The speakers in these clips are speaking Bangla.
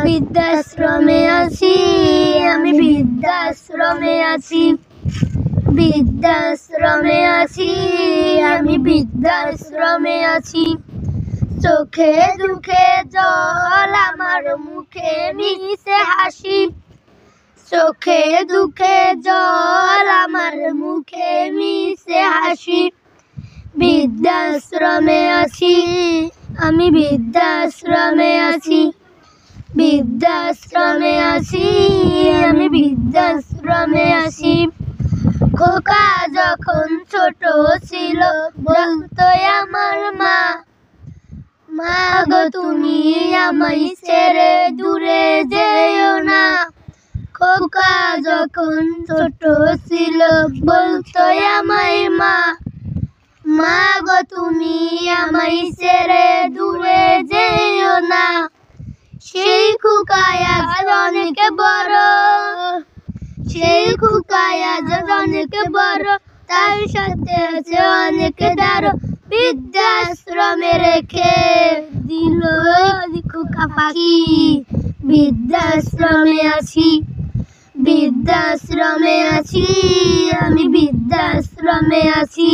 বৃদ্ধাশ্রমে আছি আমি, বৃদ্ধাশ্রমে আছি, বৃদ্ধাশ্রমে আছি আমি, বৃদ্ধাশ্রমে আছি। চোখে দুঃখে জল আমার মুখে মিশে হাসি, চোখে দুঃখে জল আমার মুখে মিশে হাসি। বৃদ্ধাশ্রমে আছি আমি, বৃদ্ধাশ্রমে আছি, বৃদ্ধাশ্রমে আছি আমি, বৃদ্ধাশ্রমে আছি। খোকা যখন ছোট ছিল বলতো আমার মা, মা গো তুমি আমায় ছেড়ে দূরে যেও না। খোকা যখন ছোট ছিল বলতো আমায় মা, মা গো তুমি আমায় ছেড়ে দূরে যেও না। সেই খোকায় আজ অনেক বড়, সেই খোকায় আজ অনেক বড়, তার সাথে আছে অনেক দারো। বৃদ্ধাশ্রমে রেখে দিল খোকা পাখি, বৃদ্ধাশ্রমে আছি, বৃদ্ধাশ্রমে আছি আমি, বৃদ্ধাশ্রমে আছি,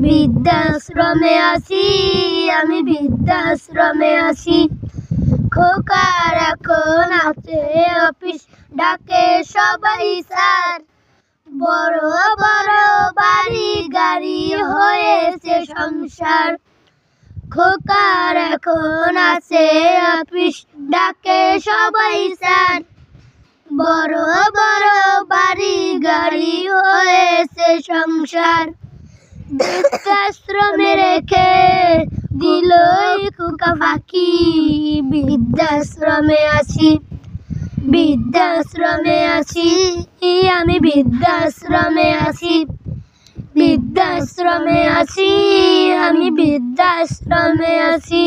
বৃদ্ধাশ্রমে আছি আমি, বৃদ্ধাশ্রমে আছি। খোকার এখন আছে অফিস, ডাকে সবাই স্যার, বড় বড় বাড়ি গাড়ি হয়েছে সংসার। খোকার এখন আছে অফিস, ডাকে সবাই স্যার, বড় বড় বাড়ি গাড়ি হয়েছে সংসার। বৃদ্ধাশ্রমে রেখে দিল খোকা পাখি, বৃদ্ধাশ্রমে আছি, বৃদ্ধাশ্রমে আছি আমি, বৃদ্ধাশ্রমে আছি, বৃদ্ধাশ্রমে আছি আমি, বৃদ্ধাশ্রমে আছি।